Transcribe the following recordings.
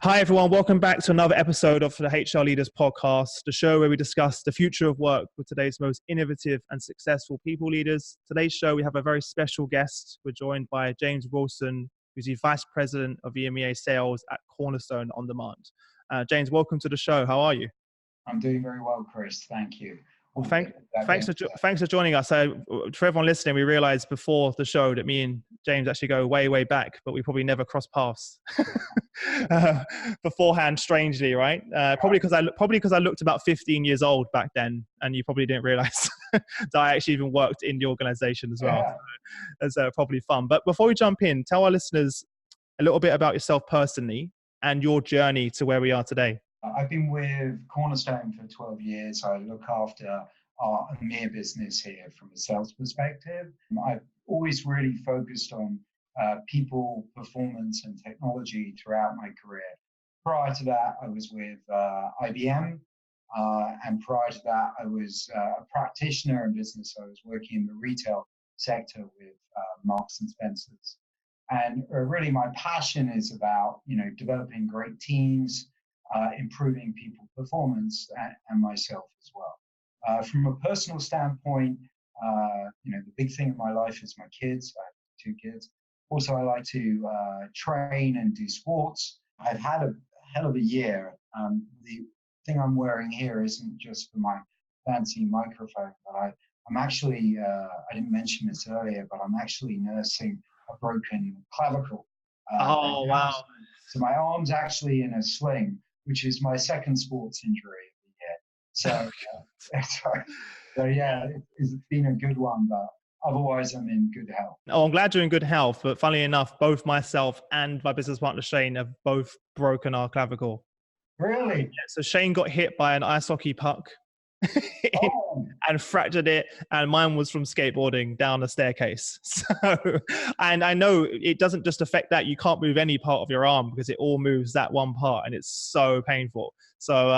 Hi, everyone. Welcome back to another episode of the HR Leaders Podcast, the show where we discuss the future of work with today's most innovative and successful people leaders. Today's show, we have a very special guest. We're joined by James Wilson, who's the Vice President of EMEA Sales at Cornerstone On Demand. James, welcome to the show. How are you? I'm doing very well, Chris. Thank you. Well, thanks for joining us. So for everyone listening, we realized before the show that me and James actually go way, way back, but we probably never crossed paths beforehand, strangely, right? Probably because I looked about 15 years old back then, and you probably didn't realize that I actually even worked in the organization as well. Yeah. So it's probably fun. But before we jump in, tell our listeners a little bit about yourself personally and your journey to where we are today. I've been with Cornerstone for 12 years. I look after our EMEA business here from a sales perspective. I've always really focused on people, performance, and technology throughout my career. Prior to that, I was with IBM. And prior to that, I was a practitioner in business. I was working in the retail sector with Marks and Spencer's. And really my passion is about, developing great teams, improving people performance and myself as well. From a personal standpoint, the big thing in my life is my kids. I have 2 kids. Also, I like to train and do sports. I've had a hell of a year. The thing I'm wearing here isn't just for my fancy microphone, but I'm actually, I didn't mention this earlier, but I'm actually nursing a broken clavicle. Oh, wow. So my arm's actually in a sling, which is my second sports injury of the year. So yeah, it's been a good one, but otherwise I'm in good health. Oh, I'm glad you're in good health, but funnily enough, both myself and my business partner Shane have both broken our clavicle. Really? Yeah, so Shane got hit by an ice hockey puck and fractured it, and mine was from skateboarding down a staircase. So, and I know it doesn't just affect that. You can't move any part of your arm because it all moves that one part, and it's so painful. So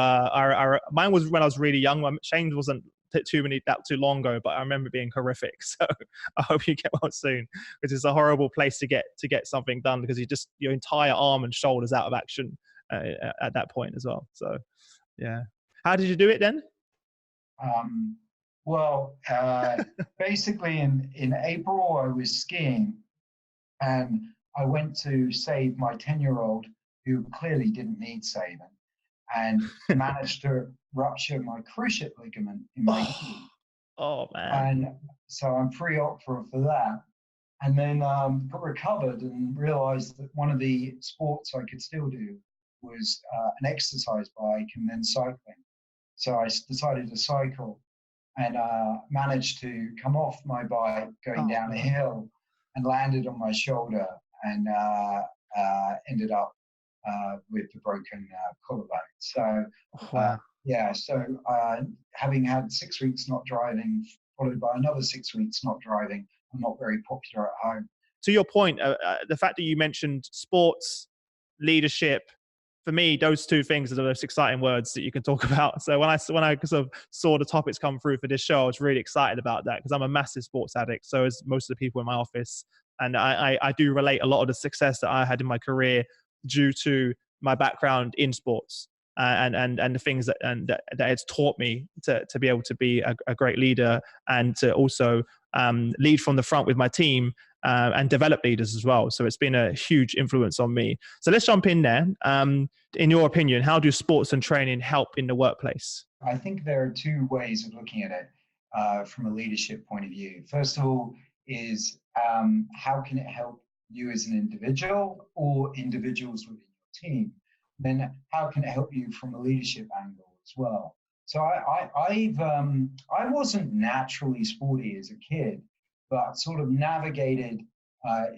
mine was when I was really young. Shane's wasn't too long ago, but I remember being horrific. So I hope you get well soon, because it's a horrible place to get something done, because your entire arm and shoulders out of action at that point as well. So yeah. How did you do it then? Basically in April, I was skiing and I went to save my 10-year-old who clearly didn't need saving, and managed to rupture my cruciate ligament in my knee. Oh, man. And so I'm pre-op for that. And then got recovered and realized that one of the sports I could still do was an exercise bike and then cycling. So I decided to cycle and managed to come off my bike going down a hill and landed on my shoulder and ended up with the broken collarbone. So, having had 6 weeks not driving, followed by another 6 weeks not driving, I'm not very popular at home. To your point, the fact that you mentioned sports, leadership, for me, those 2 things are the most exciting words that you can talk about. So when I sort of saw the topics come through for this show, I was really excited about that, because I'm a massive sports addict. So as most of the people in my office, and I do relate a lot of the success that I had in my career due to my background in sports and the things that it's taught me to be able to be a great leader, and to also lead from the front with my team. And develop leaders as well. So it's been a huge influence on me. So let's jump in there. In your opinion, how do sports and training help in the workplace? I think there are 2 ways of looking at it from a leadership point of view. First of all is how can it help you as an individual or individuals within your team? Then how can it help you from a leadership angle as well? So I wasn't naturally sporty as a kid, but sort of navigated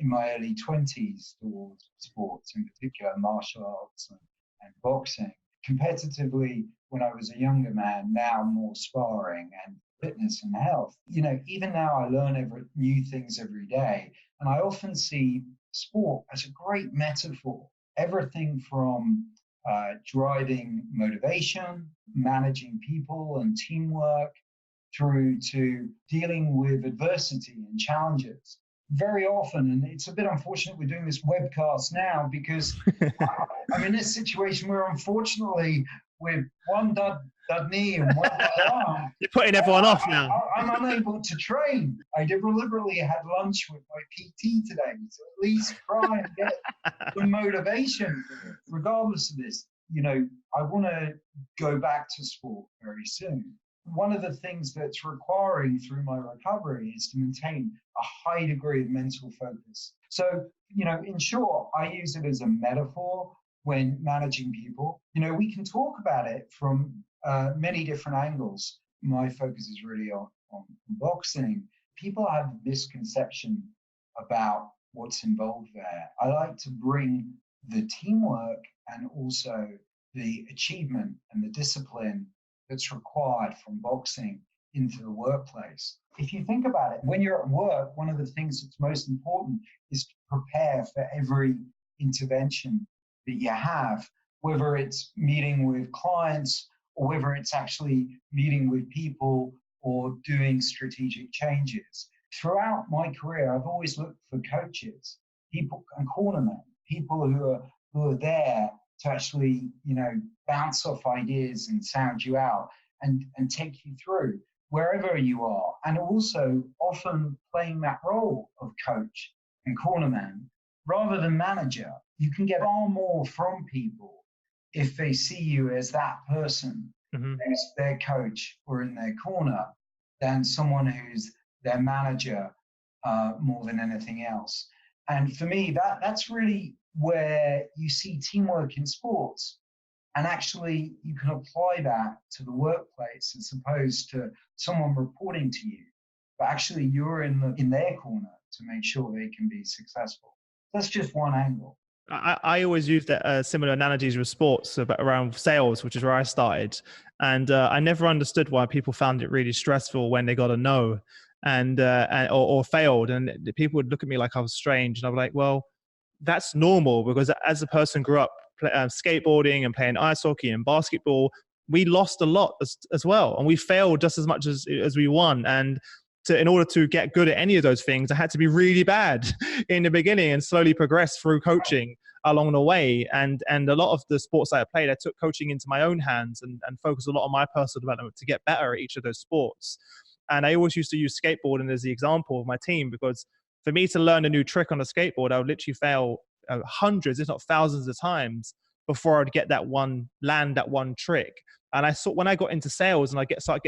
in my early 20s towards sports, in particular martial arts and boxing. Competitively, when I was a younger man, now more sparring and fitness and health. Even now I learn new things every day. And I often see sport as a great metaphor. Everything from driving motivation, managing people and teamwork, through to dealing with adversity and challenges. very often, and it's a bit unfortunate we're doing this webcast now because I'm in this situation where unfortunately with one dud knee and one dud arm, You're putting everyone off now. I'm unable to train. I deliberately had lunch with my PT today to at least try and get the motivation, regardless of this. I want to go back to sport very soon. One of the things that's requiring through my recovery is to maintain a high degree of mental focus. So, in short, I use it as a metaphor when managing people. We can talk about it from many different angles. My focus is really on boxing. People have a misconception about what's involved there. I like to bring the teamwork and also the achievement and the discipline that's required from boxing into the workplace. If you think about it, when you're at work, one of the things that's most important is to prepare for every intervention that you have, whether it's meeting with clients or whether it's actually meeting with people or doing strategic changes. Throughout my career, I've always looked for coaches, people and cornermen, people who are there to actually, bounce off ideas and sound you out and take you through wherever you are. And also often playing that role of coach and cornerman rather than manager. You can get far more from people if they see you as that person who's their coach or in their corner than someone who's their manager more than anything else. And for me, that's really where you see teamwork in sports. And actually, you can apply that to the workplace as opposed to someone reporting to you. But actually, you're in their corner to make sure they can be successful. That's just one angle. I always use that similar analogies with sports around sales, which is where I started. And I never understood why people found it really stressful when they got a no or failed. And people would look at me like I was strange. And I'm like, well, that's normal, because as a person grew up skateboarding and playing ice hockey and basketball, we lost a lot as well. And we failed just as much as we won. And in order to get good at any of those things, I had to be really bad in the beginning and slowly progress through coaching along the way. And a lot of the sports that I played, I took coaching into my own hands and focused a lot on my personal development to get better at each of those sports. And I always used to use skateboarding as the example of my team, because for me to learn a new trick on a skateboard, I would literally fail hundreds, if not thousands of times before I'd get land that one trick. And I saw when I got into sales and I was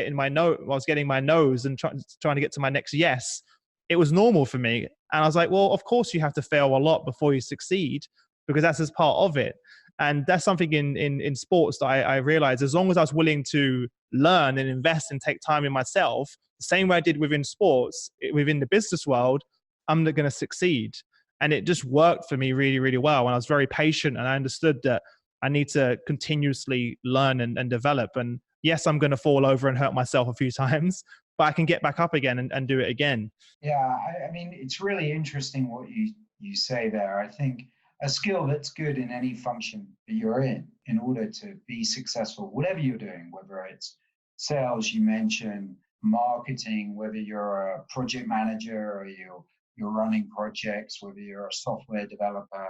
getting my no's and trying to get to my next yes, it was normal for me. And I was like, well, of course you have to fail a lot before you succeed, because that's just part of it. And that's something in sports that I realized, as long as I was willing to learn and invest and take time in myself, the same way I did within sports, within the business world, I'm going to succeed. And it just worked for me really, really well. And I was very patient, and I understood that I need to continuously learn and develop. And yes, I'm going to fall over and hurt myself a few times, but I can get back up again and do it again. Yeah, I mean, it's really interesting what you say there. I think a skill that's good in any function that you're in order to be successful, whatever you're doing, whether it's sales, you mentioned marketing, whether you're a project manager or you're running projects, whether you're a software developer,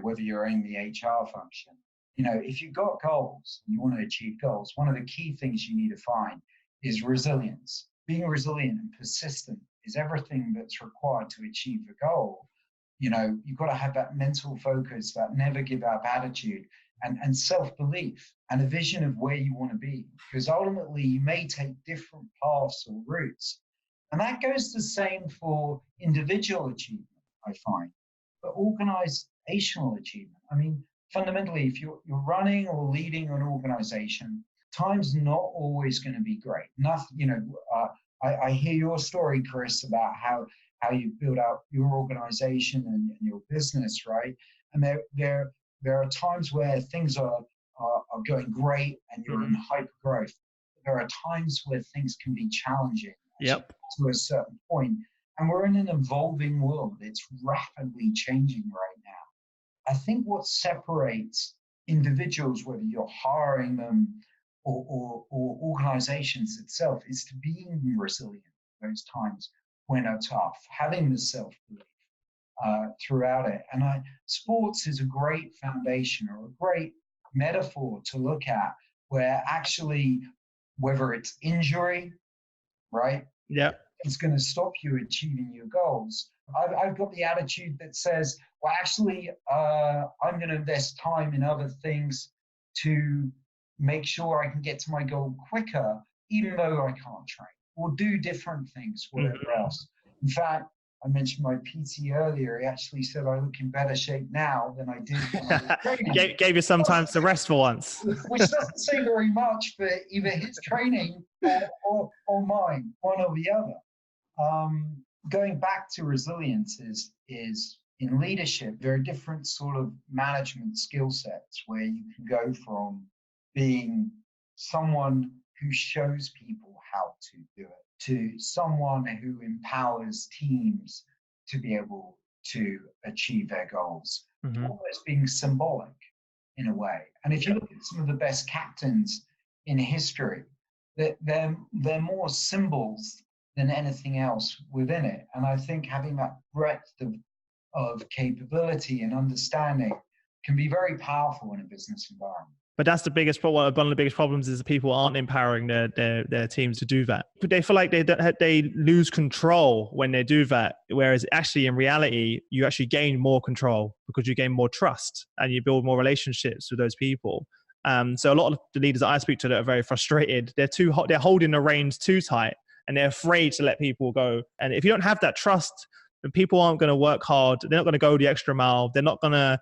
whether you're in the HR function. If you've got goals and you want to achieve goals, one of the key things you need to find is resilience. Being resilient and persistent is everything that's required to achieve the goal. You've got to have that mental focus, that never give up attitude, and self-belief and a vision of where you want to be. Because ultimately, you may take different paths or routes. And that goes the same for individual achievement, I find, but organizational achievement. I mean, fundamentally, if you're running or leading an organization, time's not always going to be great. I hear your story, Chris, about how you build out your organization and your business, right? And there are times where things are going great and you're in hyper growth. There are times where things can be challenging to a certain point. And we're in an evolving world. It's rapidly changing right now. I think what separates individuals, whether you're hiring them or organizations itself, is to being resilient at those times when are tough, having the self-belief throughout it. And sports is a great foundation or a great metaphor to look at, where actually, whether it's injury, right? Yeah. It's going to stop you achieving your goals. I've got the attitude that says, well, actually, I'm going to invest time in other things to make sure I can get to my goal quicker, even though I can't train, or do different things, whatever else. In fact, I mentioned my PT earlier. He actually said I look in better shape now than I did when I was training. Gave you some time to rest for once. Which doesn't say very much for either his training or mine, one or the other. Going back to resilience is in leadership, there are different sort of management skill sets where you can go from being someone who shows people how to do it to someone who empowers teams to be able to achieve their goals, almost being symbolic in a way. And if you look at some of the best captains in history, they're more symbols than anything else within it. And I think having that breadth of capability and understanding can be very powerful in a business environment. But that's the biggest problem. One of the biggest problems is that people aren't empowering their teams to do that. But they feel like they lose control when they do that. Whereas actually in reality, you actually gain more control because you gain more trust and you build more relationships with those people. So a lot of the leaders that I speak to that are very frustrated, they're holding the reins too tight and they're afraid to let people go. And if you don't have that trust, then people aren't going to work hard. They're not going to go the extra mile. They're not going to,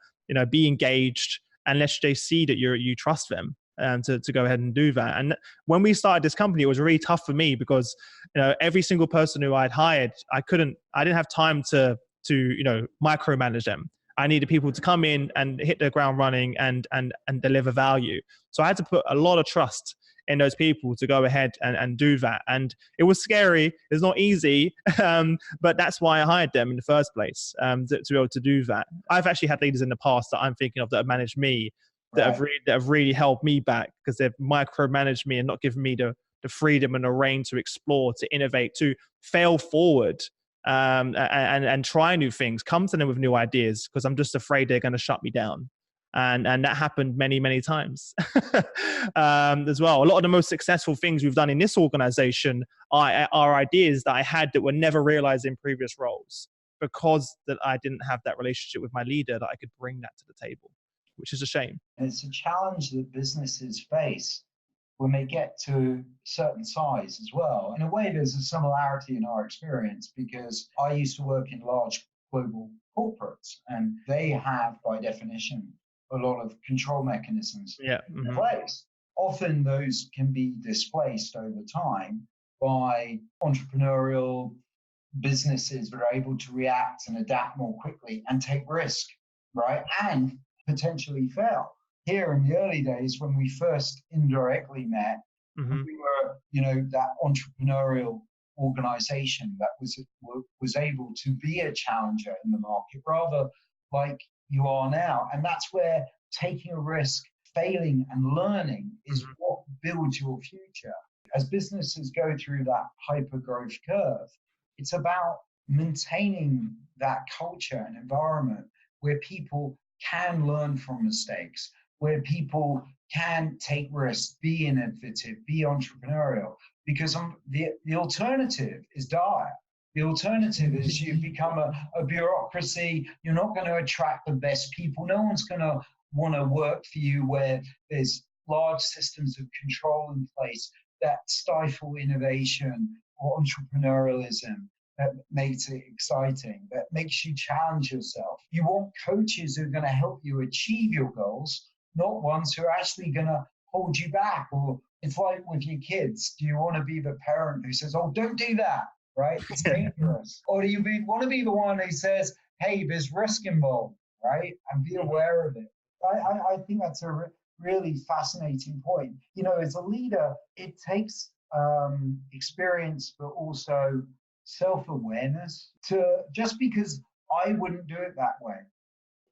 be engaged unless they see that you trust them to go ahead and do that. And when we started this company, it was really tough for me because every single person who I'd hired, I didn't have time to micromanage them. I needed people to come in and hit the ground running and deliver value. So I had to put a lot of trust in those people to go ahead and do that. And it was scary. It's not easy, but that's why I hired them in the first place, to be able to do that. I've actually had leaders in the past that I'm thinking of that have managed me, that have really held me back because they've micromanaged me and not given me the freedom and the reign to explore, to innovate, to fail forward, and try new things, come to them with new ideas because I'm just afraid they're going to shut me down. And that happened many, many times as well. A lot of the most successful things we've done in this organization are ideas that I had that were never realized in previous roles because that I didn't have that relationship with my leader that I could bring that to the table, which is a shame. And it's a challenge that businesses face when they get to certain size as well. In a way, there's a similarity in our experience because I used to work in large global corporates and they have, by definition, a lot of control mechanisms in place. Often those can be displaced over time by entrepreneurial businesses that are able to react and adapt more quickly and take risk, right? And potentially fail. Here in the early days, when we first indirectly met, we were, that entrepreneurial organization that was able to be a challenger in the market, rather like you are now. And that's where taking a risk, failing and learning is what builds your future. As businesses go through that hyper growth curve, it's about maintaining that culture and environment where people can learn from mistakes, where people can take risks, be innovative, be entrepreneurial, because the alternative is dire. The alternative is you become a bureaucracy. You're not going to attract the best people. No one's going to want to work for you where there's large systems of control in place that stifle innovation or entrepreneurialism, that makes it exciting, that makes you challenge yourself. You want coaches who are going to help you achieve your goals, not ones who are actually going to hold you back. Or it's like with your kids. Do you want to be the parent who says, oh, don't do that? Right? It's dangerous. Or do you want to be the one who says, hey, there's risk involved, right? And be aware of it. I think that's a really fascinating point. As a leader, it takes experience, but also self-awareness just because I wouldn't do it that way.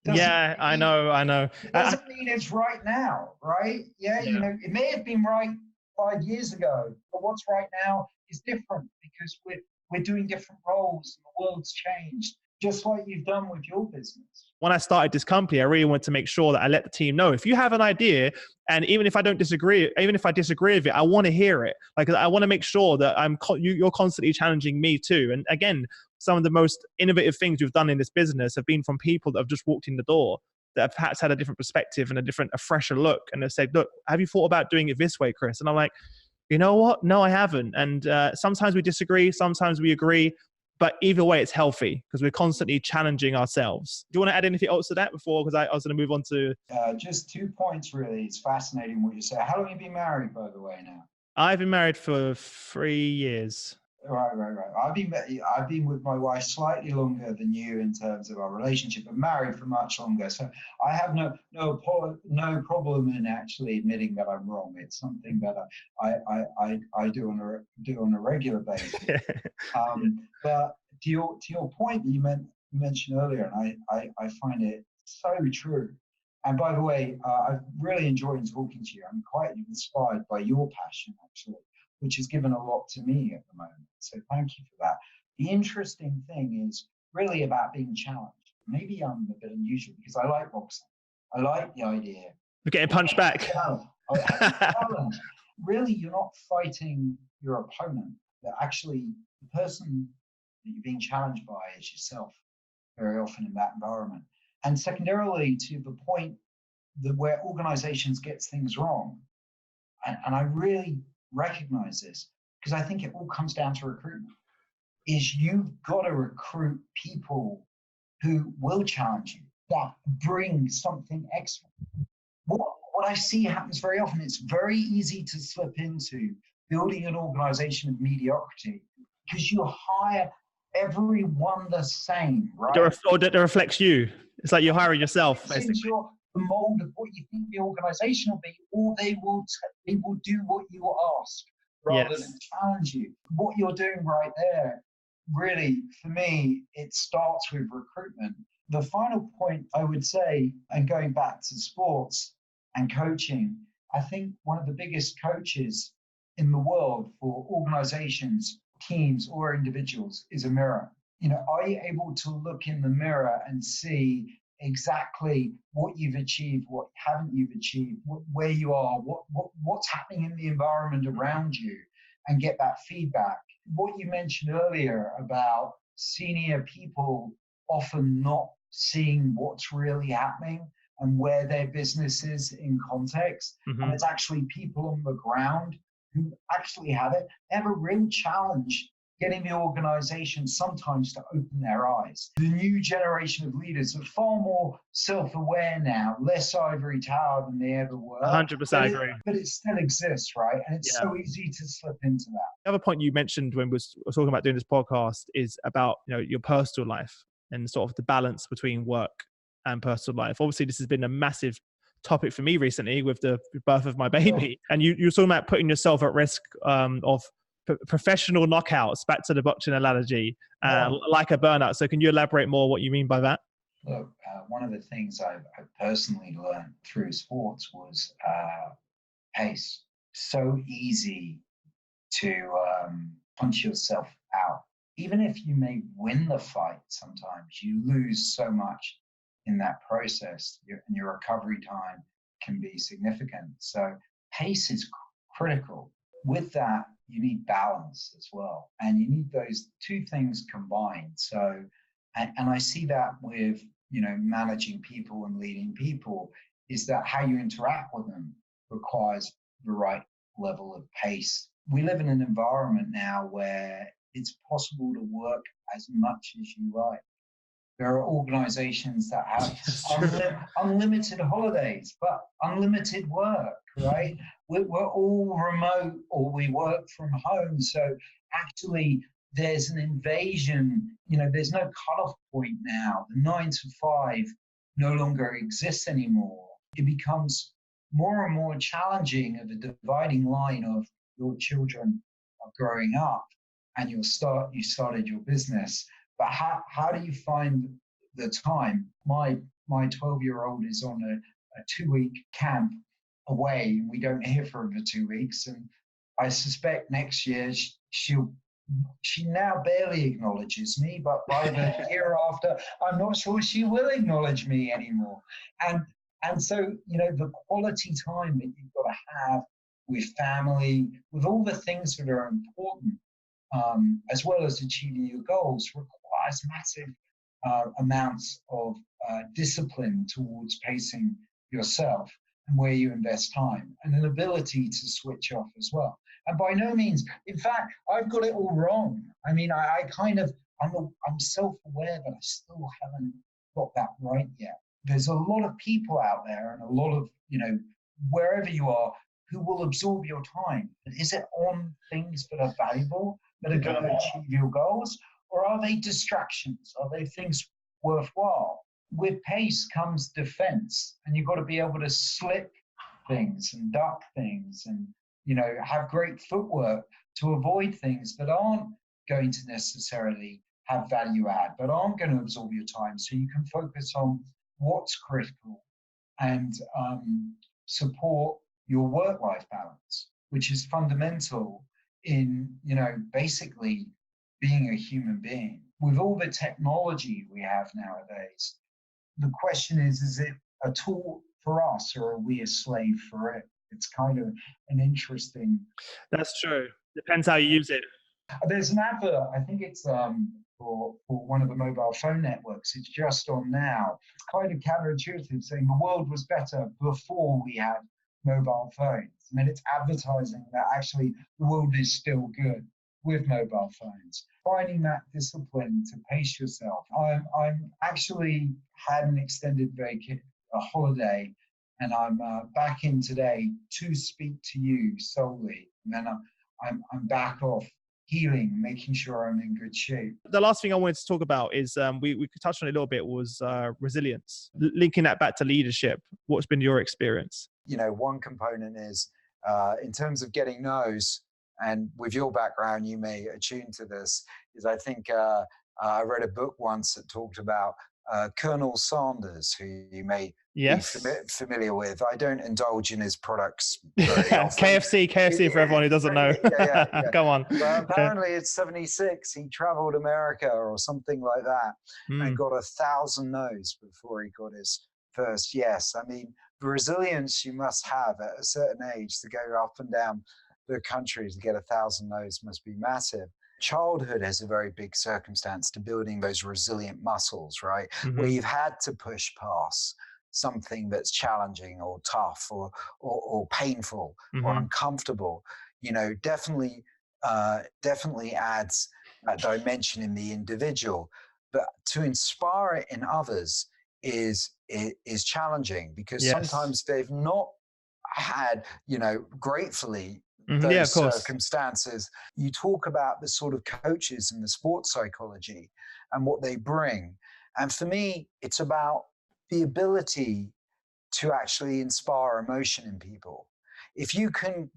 I know. It doesn't mean it's right now, right? It may have been right 5 years ago, but what's right now is different because we're doing different roles. The world's changed, just like you've done with your business. When I started this company, I really wanted to make sure that I let the team know, if you have an idea, and even if I disagree with it, I want to hear it. Like, I want to make sure that you're constantly challenging me too. And again, some of the most innovative things we've done in this business have been from people that have just walked in the door, that have perhaps had a different perspective and a fresher look. And they said, look, have you thought about doing it this way, Chris? And I'm like, you know what? No, I haven't. And sometimes we disagree, sometimes we agree. But either way, it's healthy because we're constantly challenging ourselves. Do you want to add anything else to that before? Because I was going to move on to... Just 2 points, really. It's fascinating what you say. How long have you been married, by the way, now? I've been married for 3 years. Right. I've been with my wife slightly longer than you in terms of our relationship, but married for much longer. So I have no problem in actually admitting that I'm wrong. It's something that I do on a regular basis. But to your point that you mentioned earlier, and I find it so true. And by the way, I've really enjoyed talking to you. I'm quite inspired by your passion, actually, which has given a lot to me at the moment. So thank you for that. The interesting thing is really about being challenged. Maybe I'm a bit unusual because I like boxing. I like the idea. You're getting punched back. Really, you're not fighting your opponent. Actually, the person that you're being challenged by is yourself very often in that environment. And secondarily, to the point that where organizations get things wrong, and I really recognize this because I think it all comes down to recruitment, is you've got to recruit people who will challenge you, that bring something extra. What I see happens very often, it's very easy to slip into building an organization of mediocrity because you hire everyone the same, right? Or that reflects you. It's like you're hiring yourself, basically. The mold of what you think the organization will be, or they will do what you ask rather than challenge you. What you're doing right there, really, for me, it starts with recruitment. The final point I would say, and going back to sports and coaching, I think one of the biggest coaches in the world for organizations, teams, or individuals is a mirror. Are you able to look in the mirror and see exactly what you've achieved, what haven't you achieved, where you are, what's happening in the environment around you, and get that feedback? What you mentioned earlier about senior people often not seeing what's really happening and where their business is in context, and it's actually people on the ground who actually have it. They have a real challenge getting the organization sometimes to open their eyes. The new generation of leaders are far more self-aware now, less ivory tower than they ever were. 100% agree. But it still exists, right? And it's so easy to slip into that. The other point you mentioned when we were talking about doing this podcast is about your personal life and sort of the balance between work and personal life. Obviously, this has been a massive topic for me recently with the birth of my baby. And you were talking about putting yourself at risk of professional knockouts, back to the boxing analogy, like a burnout. So can you elaborate more what you mean by that? Look, one of the things I personally learned through sports was pace. So easy to punch yourself out. Even if you may win the fight, sometimes you lose so much in that process, and your recovery time can be significant. So pace is critical. With that, you need balance as well. And you need those two things combined. So, and I see that with, managing people and leading people, is that how you interact with them requires the right level of pace. We live in an environment now where it's possible to work as much as you like. There are organizations that have unlimited holidays, but unlimited work, right? We're all remote or we work from home. So actually, there's an invasion. There's no cutoff point now. The 9 to 5 no longer exists anymore. It becomes more and more challenging of a dividing line of your children are growing up and you started your business. But how do you find the time? My 12-year-old is on a 2-week camp away, and we don't hear for over 2 weeks. And I suspect next year she'll She now barely acknowledges me, but by the year after, I'm not sure she will acknowledge me anymore. And and so, the quality time that you've got to have with family, with all the things that are important, as well as achieving your goals, requires massive amounts of discipline towards pacing yourself and where you invest time, and an ability to switch off as well. And by no means, in fact, I've got it all wrong. I mean, I kind of, I'm self-aware that I still haven't got that right yet. There's a lot of people out there and a lot of, wherever you are, who will absorb your time. But is it on things that are valuable, that are going to achieve your goals? Or are they distractions? Are they things worthwhile? With pace comes defense, and you've got to be able to slip things and duck things and, have great footwork to avoid things that aren't going to necessarily have value add, but aren't going to absorb your time. So you can focus on what's critical and support your work-life balance, which is fundamental in, basically being a human being. With all the technology we have nowadays, the question is it a tool for us or are we a slave for it? It's kind of an interesting. That's true. Depends how you use it. There's an advert, I think it's for one of the mobile phone networks. It's just on now. It's kind of counterintuitive, saying the world was better before we had mobile phones. I mean, it's advertising that actually the world is still good with mobile phones. Finding that discipline to pace yourself. I'm actually had an extended a holiday, and I'm back in today to speak to you solely. And then I'm back off healing, making sure I'm in good shape. The last thing I wanted to talk about is we touched on it a little bit, was resilience. Linking that back to leadership, what's been your experience? One component is in terms of getting no's, and with your background, you may attune to this, is I think I read a book once that talked about Colonel Sanders, who you may be familiar with. I don't indulge in his products very often. KFC for everyone who doesn't know. Yeah. Come on. But apparently at 76, he traveled America or something like that and got 1,000 no's before he got his first yes. I mean, the resilience you must have at a certain age to go up and down the country to get 1,000 no's must be massive. Childhood has a very big circumstance to building those resilient muscles, right? Where you've had to push past something that's challenging or tough or painful or uncomfortable. Definitely adds that dimension in the individual. But to inspire it in others is challenging, because sometimes they've not had, gratefully, those circumstances. You talk about the sort of coaches and the sports psychology and what they bring. And for me, it's about the ability to actually inspire emotion in people. If you can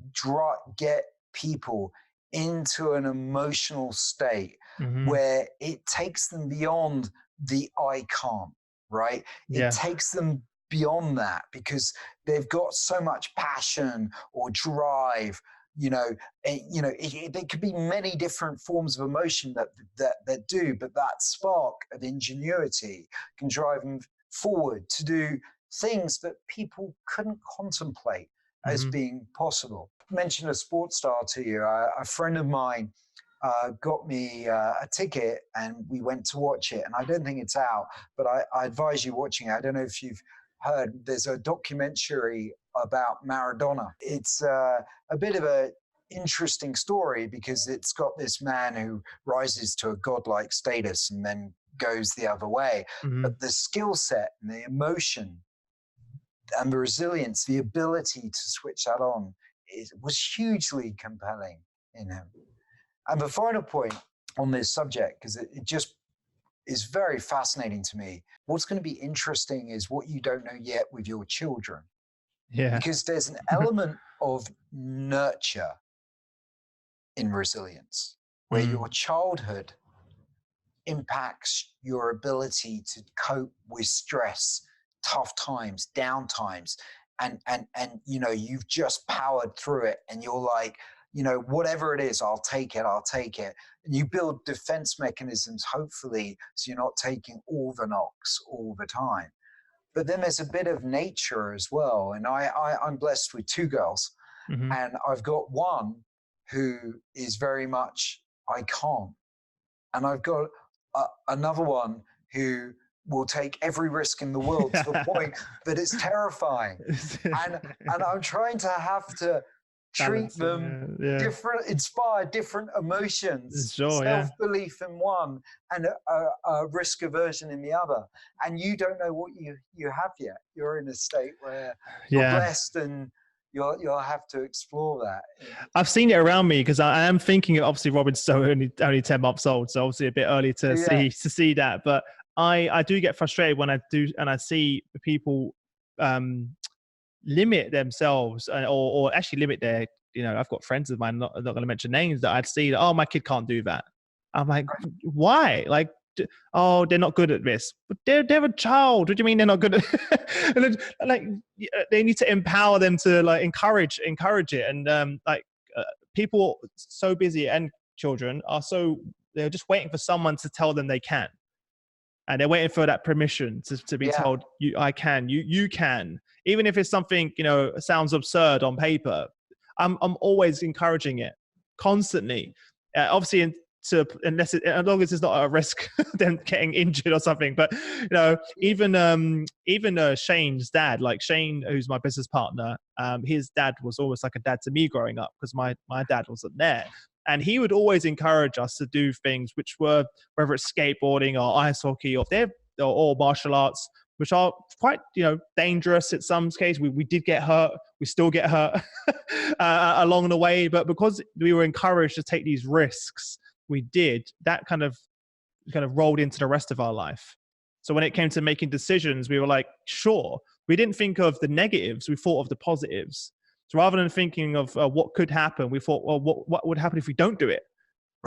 get people into an emotional state where it takes them beyond the I can't, right? It takes them beyond that, because they've got so much passion or drive. There could be many different forms of emotion that do, but that spark of ingenuity can drive them forward to do things that people couldn't contemplate as being possible. I mentioned a sports star to you. A friend of mine got me a ticket, and we went to watch it. And I don't think it's out, but I advise you watching it. I don't know if you've heard, there's a documentary about Maradona. It's a bit of a interesting story, because it's got this man who rises to a godlike status and then goes the other way. But the skill set and the emotion and the resilience, the ability to switch that on, was hugely compelling in him. And the final point on this subject, because it just is very fascinating to me, what's going to be interesting is what you don't know yet with your children. Because there's an element of nurture in resilience, where your childhood impacts your ability to cope with stress, tough times, down times, and you've just powered through it, and you're like, whatever it is, I'll take it. And you build defense mechanisms, hopefully, so you're not taking all the knocks all the time. But then there's a bit of nature as well. And I'm blessed with 2 girls. Mm-hmm. And I've got one who is very much, I can't. And I've got another one who will take every risk in the world to the point that it's terrifying. And I'm trying to have to treat them different, inspire different emotions, self-belief in one and a risk aversion in the other. And you don't know what you have yet. You're in a state where you're blessed and you'll have to explore that. I've seen it around me because I am thinking, obviously Robin's so only 10 months old, so obviously a bit early to see that. But I do get frustrated when I see people limit themselves or actually limit their, I've got friends of mine, not going to mention names, that I'd see that, oh, my kid can't do that. I'm like, why? Like, oh, they're not good at this, but they're a child. What do you mean they're not good at and then, like, they need to empower them to like encourage it. And people so busy, and children are they're just waiting for someone to tell them they can. And they're waiting for that permission to be told, you can, even if it's something, sounds absurd on paper. I'm always encouraging it constantly. Obviously, as long as it's not a risk them getting injured or something. But even Shane's dad, like Shane, who's my business partner, his dad was almost like a dad to me growing up, because my dad wasn't there. And he would always encourage us to do things which were, whether it's skateboarding or ice hockey or martial arts, which are quite, dangerous in some cases. We did get hurt. We still get hurt along the way. But because we were encouraged to take these risks, we did. That kind of rolled into the rest of our life. So when it came to making decisions, we were like, sure. We didn't think of the negatives. We thought of the positives. So rather than thinking of what could happen, we thought, well, what would happen if we don't do it?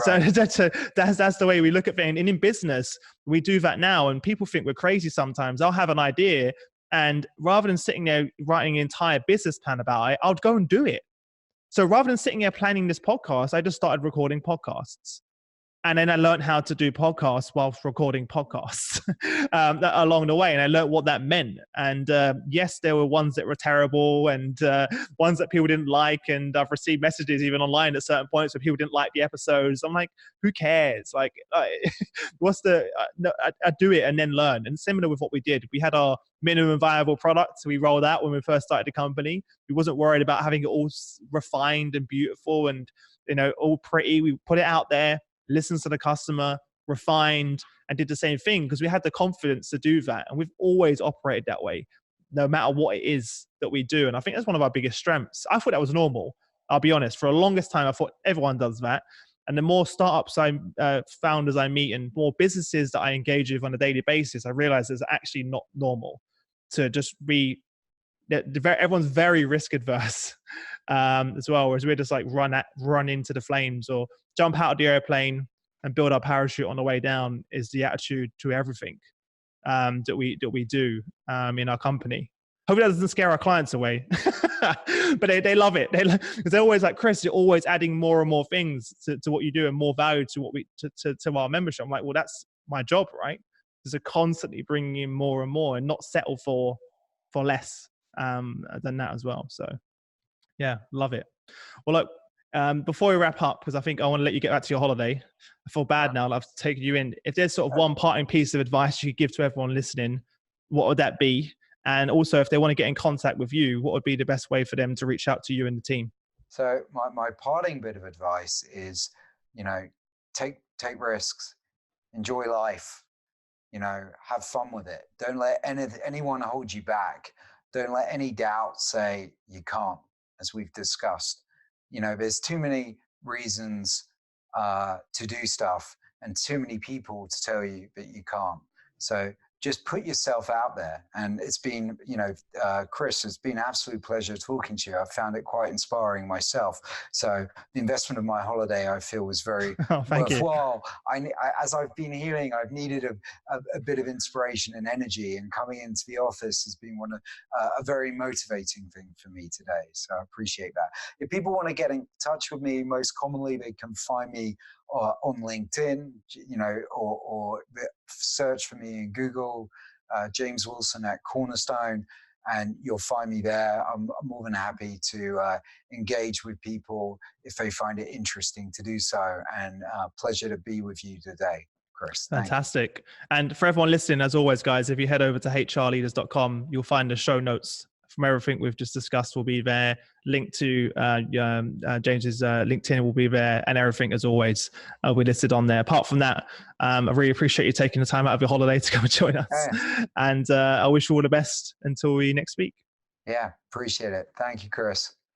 Right. So that's the way we look at things. And in business, we do that now. And people think we're crazy sometimes. I'll have an idea, and rather than sitting there writing an entire business plan about it, I'll go and do it. So rather than sitting there planning this podcast, I just started recording podcasts. And then I learned how to do podcasts whilst recording podcasts along the way. And I learned what that meant. And yes, there were ones that were terrible and ones that people didn't like. And I've received messages even online at certain points where people didn't like the episodes. I'm like, who cares? Like, what's no, I do it and then learn. And similar with what we did. We had our minimum viable product. So we rolled out when we first started the company. We wasn't worried about having it all refined and beautiful and, all pretty. We put it out there, listened to the customer, refined, and did the same thing because we had the confidence to do that. And we've always operated that way, no matter what it is that we do. And I think that's one of our biggest strengths. I thought that was normal. I'll be honest. For the longest time, I thought everyone does that. And the more startups founders I meet and more businesses that I engage with on a daily basis, I realize it's actually not normal to just be, everyone's very risk adverse as well. Whereas we're just like run into the flames or jump out of the airplane and build our parachute on the way down is the attitude to everything that we do in our company. Hopefully that doesn't scare our clients away, but they love it. Because they're always like, Chris, you're always adding more and more things to what you do and more value to what to our membership. I'm like, well, that's my job, right? Is to constantly bringing in more and more and not settle for less than that as well. So yeah, love it. Well, look, before we wrap up, because I think I want to let you get back to your holiday. I feel bad now. I've taken you in. If there's sort of one parting piece of advice you could give to everyone listening, what would that be? And also, if they want to get in contact with you, what would be the best way for them to reach out to you and the team? So my parting bit of advice is, take risks, enjoy life, have fun with it. Don't let anyone hold you back. Don't let any doubt say you can't, as we've discussed. There's too many reasons to do stuff and too many people to tell you that you can't. So just put yourself out there. And it's been, Chris, it's been an absolute pleasure talking to you. I found it quite inspiring myself. So the investment of my holiday, I feel, was very worthwhile. As I've been healing, I've needed a bit of inspiration and energy, and coming into the office has been a very motivating thing for me today. So I appreciate that. If people want to get in touch with me, most commonly they can find me on LinkedIn, or search for me in Google, James Wilson at Cornerstone, and you'll find me there. I'm more than happy to engage with people if they find it interesting to do so. And pleasure to be with you today, Chris. Fantastic. And for everyone listening, as always, guys, if you head over to hrleaders.com, you'll find the show notes from everything we've just discussed will be there. Link to James's LinkedIn will be there, and everything, as always, will be listed on there. Apart from that, I really appreciate you taking the time out of your holiday to come and join us. And I wish you all the best until we next speak. Yeah, appreciate it. Thank you, Chris.